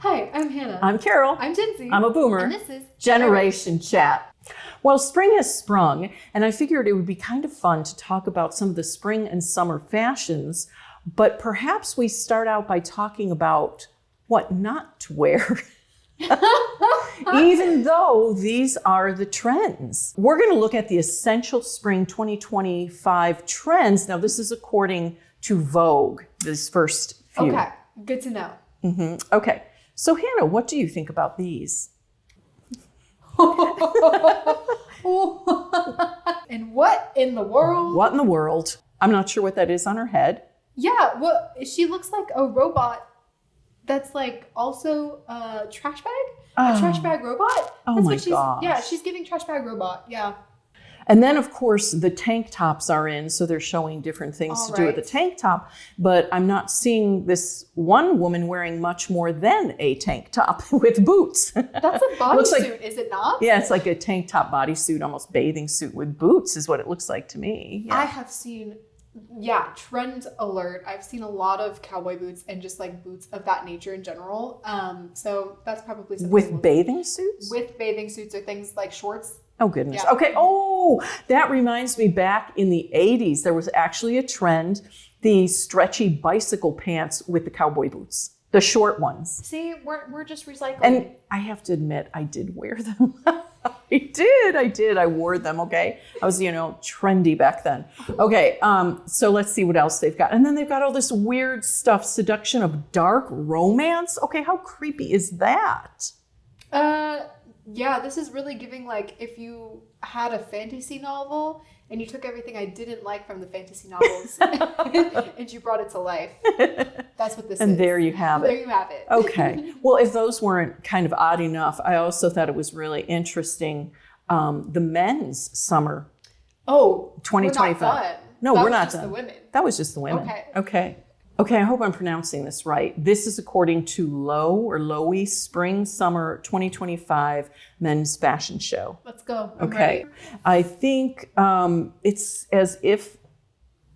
Hi, I'm Hannah. I'm Carol. I'm Jinsey. I'm a boomer. And this is Generation Chat. Well, spring has sprung, and I figured it would be kind of fun to talk about some of the spring and summer fashions, but perhaps we start out by talking about what not to wear. Even though these are the trends. We're going to look at the essential spring 2025 trends. Now, this is according to Vogue, this first few. Okay, good to know. Okay, so Hannah, what do you think about these? And what in the world? What in the world? I'm not sure what that is on her head. Yeah, well, she looks like a robot that's like also a trash bag. A trash bag robot. Oh That's my what gosh. Yeah, she's giving trash bag robot. Yeah. And then, of course, the tank tops are in, so they're showing different things All to do with the right. tank top. But I'm not seeing this one woman wearing much more than a tank top with boots. That's a Looks like- bodysuit, is it not? Yeah, it's like a tank top bodysuit, almost bathing suit with boots is what it looks like to me. Yeah. I have seen, trend alert. I've seen a lot of cowboy boots and just like boots of that nature in general. So that's probably something With bathing suits? with bathing suits or things like shorts. Oh, goodness. Yeah. Okay. Oh, that reminds me, back in the 80s, there was actually a trend, the stretchy bicycle pants with the cowboy boots, the short ones. See, we're just recycling. And I have to admit, I did wear them. I did. I wore them, okay? I was, trendy back then. Okay, so let's see what else they've got. And then they've got all this weird stuff, seduction of dark romance. Okay, how creepy is that? Yeah, this is really giving like if you had a fantasy novel and you took everything I didn't like from the fantasy novels and you brought it to life. That's what this is. And there you have There it. you have it. Okay. Well, if those weren't kind of odd enough, I also thought it was really interesting, the men's summer Oh, 2025. We're not done. No, That we're was not just done. The women. That was just the women. Okay. Okay, I hope I'm pronouncing this right. This is according to Lowy Spring Summer 2025 Men's Fashion Show. Let's go. I'm Okay. ready. I think it's as if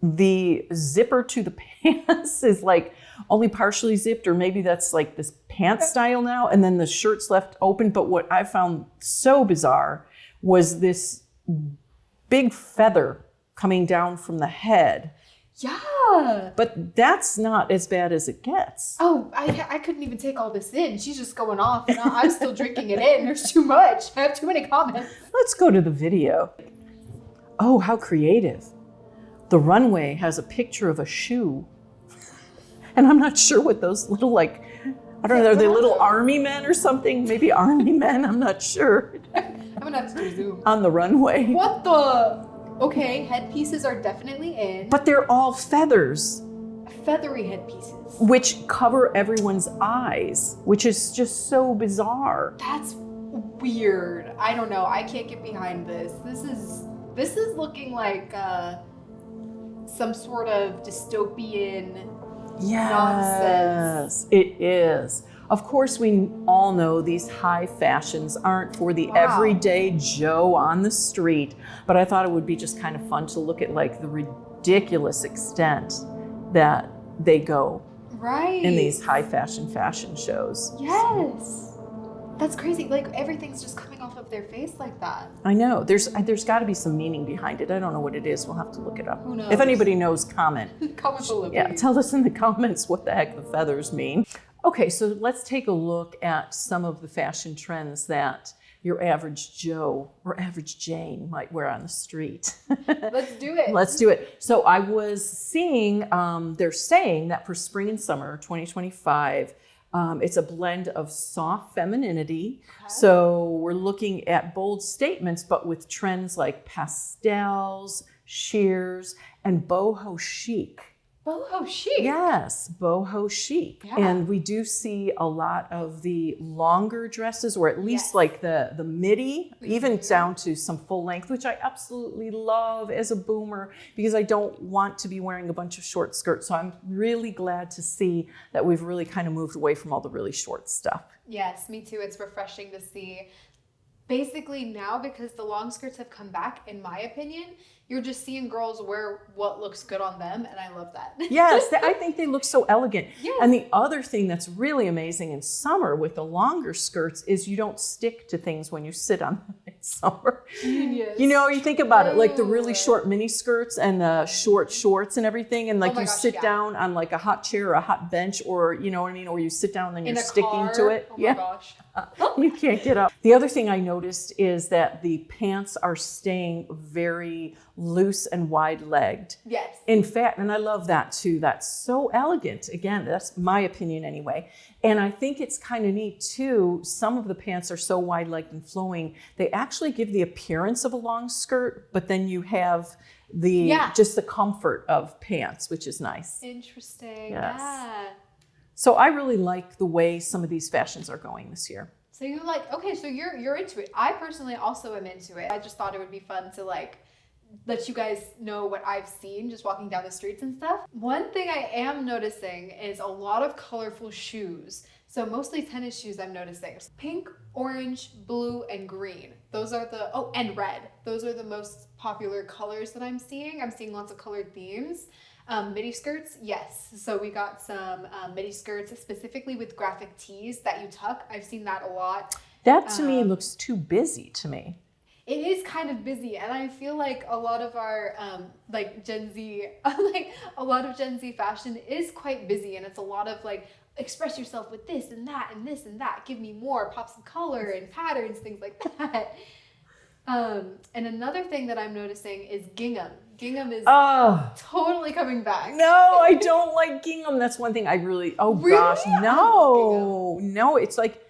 the zipper to the pants is like only partially zipped, or maybe that's like this pants style now, and then the shirt's left open. But what I found so bizarre was this big feather coming down from the head. Yeah. But that's not as bad as it gets. Oh, I couldn't even take all this in. She's just going off, and I'm still drinking it in. There's too much. I have too many comments. Let's go to the video. Oh, how creative. The runway has a picture of a shoe. And I'm not sure what those little, I don't know, are they little army men or something? Maybe army men, I'm not sure. I'm gonna have to do Zoom. On the runway. What the? Okay, headpieces are definitely in. But they're all feathers, Feathery headpieces. which cover everyone's eyes, which is just so bizarre. That's weird. I don't know. I can't get behind this. This is looking like some sort of dystopian. Yes, Nonsense. it is. Of course, we all know these high fashions aren't for the Wow. everyday Joe on the street, but I thought it would be just kind of fun to look at like the ridiculous extent that they go Right. in these high fashion shows. Yes. That's crazy. Like everything's just coming off of their face like that. I know, there's got to be some meaning behind it. I don't know what it is. We'll have to look it up. Who knows? If anybody knows, comment. Comment below. Yeah, please. tell us in the comments what the heck the feathers mean. Okay, so let's take a look at some of the fashion trends that your average Joe or average Jane might wear on the street. Let's do it. Let's do it. So I was seeing, they're saying that for spring and summer 2025, it's a blend of soft femininity. Okay. So we're looking at bold statements, but with trends like pastels, sheers, and boho chic. Boho chic. Yes, boho chic. Yeah. And we do see a lot of the longer dresses, or at least Yes. like the midi, even Mhm. down to some full length, which I absolutely love as a boomer because I don't want to be wearing a bunch of short skirts. So I'm really glad to see that we've really kind of moved away from all the really short stuff. Yes, me too. It's refreshing to see basically now, because the long skirts have come back, in my opinion, you're just seeing girls wear what looks good on them, and I love that. Yes, I think they look so elegant. Yes. And the other thing that's really amazing in summer with the longer skirts is you don't stick to things when you sit on them in summer. Genius. You know, you think about it, like the really True. short mini skirts and the short shorts and everything, and like Oh my you gosh, sit yeah. down on like a hot chair or a hot bench, or you know what I mean, or you sit down and then In you're a sticking car. to it. Oh my gosh. You can't get up. The other thing I noticed is that the pants are staying very loose and wide-legged. Yes. In fact, and I love that too. That's so elegant. Again, that's my opinion anyway. And I think it's kind of neat too. Some of the pants are so wide-legged and flowing, they actually give the appearance of a long skirt, but then you have the just the comfort of pants, which is nice. Interesting. Yes. Yeah. So I really like the way some of these fashions are going this year. So you like, okay, so you're into it. I personally also am into it. I just thought it would be fun to like let you guys know what I've seen just walking down the streets and stuff. One thing I am noticing is a lot of colorful shoes. So mostly tennis shoes I'm noticing. Pink, orange, blue, and green. Those are the, oh, and red. Those are the most popular colors that I'm seeing. I'm seeing lots of colored themes. Midi skirts, yes. So we got some midi skirts specifically with graphic tees that you tuck. I've seen that a lot. That to me looks too busy to me. It is kind of busy, and I feel like a lot of our like Gen Z, like a lot of Gen Z fashion is quite busy, and it's a lot of like express yourself with this and that and this and that. Give me more pops of color and patterns, things like that. And another thing that I'm noticing is gingham. Gingham is totally coming back. No, I don't like gingham. That's one thing I really, Really? gosh, I no, it's like,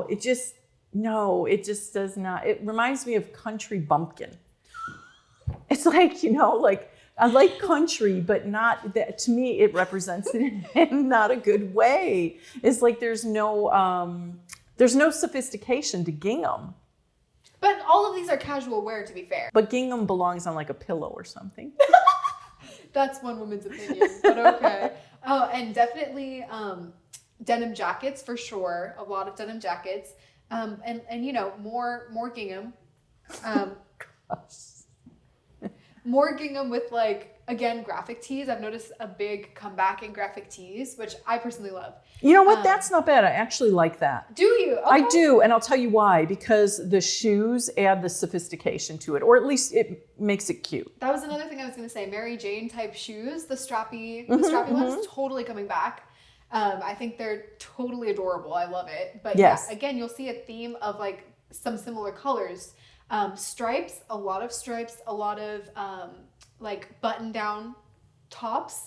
it just does not. It reminds me of country bumpkin. It's like, like I like country, but not that. To me, it represents it in not a good way. It's like there's no sophistication to gingham. But all of these are casual wear, to be fair. But gingham belongs on like a pillow or something. That's one woman's opinion, but okay. Oh, and definitely denim jackets for sure. A lot of denim jackets. And more gingham. More gingham with like, again, graphic tees. I've noticed a big comeback in graphic tees, which I personally love. You know what? That's not bad. I actually like that. Do you? Okay. I do, and I'll tell you why. Because the shoes add the sophistication to it, or at least it makes it cute. That was another thing I was going to say. Mary Jane type shoes, the strappy ones, totally coming back. I think they're totally adorable. I love it. But yes, yeah, again, you'll see a theme of like some similar colors. Stripes, a lot of like button down tops,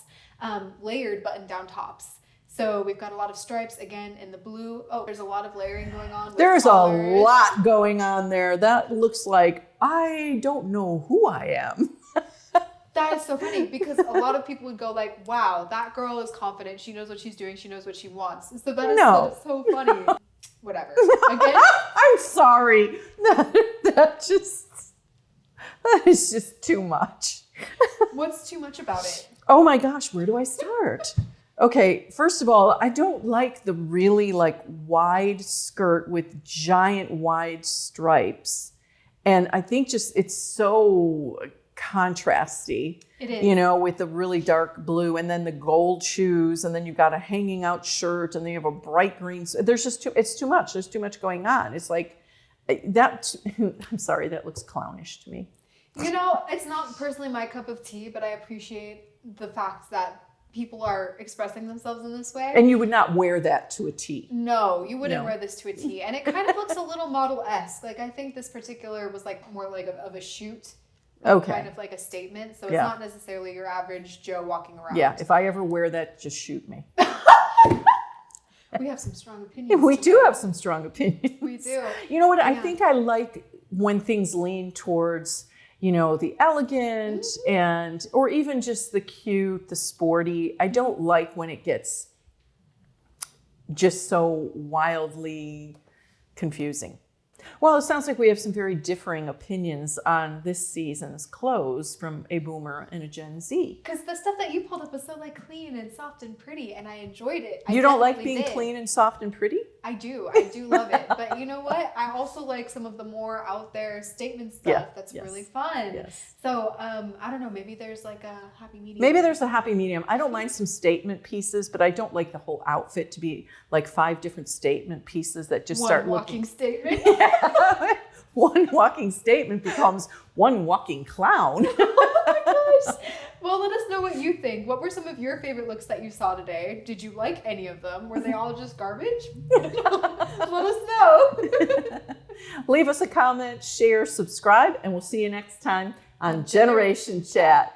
layered button down tops. So we've got a lot of stripes again in the blue. Oh, there's a lot of layering going on. There's colors. a lot going on there. That looks like I don't know who I am. That is so funny because a lot of people would go like, wow, that girl is confident. She knows what she's doing. She knows what she wants. So that is so funny. Whatever. Again, I'm sorry. That is just too much. What's too much about it? Oh my gosh, where do I start? Okay, first of all, I don't like the really like wide skirt with giant wide stripes. And I think just it's so contrasty. It is. With the really dark blue and then the gold shoes and then you've got a hanging out shirt and then you have a bright green. There's just it's too much. There's too much going on. It's like that. I'm sorry, that looks clownish to me. It's not personally my cup of tea, but I appreciate the fact that people are expressing themselves in this way. And you would not wear that to a T. No, you wouldn't wear this to a T. And it kind of looks a little model-esque. Like I think this particular was like more like of a shoot. Okay. Kind of like a statement. So it's not necessarily your average Joe walking around. Yeah, if I ever wear that, just shoot me. We have some strong opinions. We do have some strong opinions. We do. You know what? I think I like when things lean towards, the elegant and, or even just the cute, the sporty. I don't like when it gets just so wildly confusing. Well, it sounds like we have some very differing opinions on this season's clothes from a boomer and a Gen Z. Because the stuff that you pulled up was so like clean and soft and pretty, and I enjoyed it. You don't like being clean and soft and pretty? I do love it. But you know what? I also like some of the more out there statement stuff that's really fun. Yes. So I don't know, maybe there's like a happy medium. Maybe there's a happy medium. I don't mind some statement pieces, but I don't like the whole outfit to be like 5 different statement pieces that just start walking looking. statement. One walking statement becomes one walking clown. Oh my gosh. Well, let us know what you think. What were some of your favorite looks that you saw today? Did you like any of them? Were they all just garbage? Let us know. Leave us a comment, share, subscribe, and we'll see you next time on Generation Chat.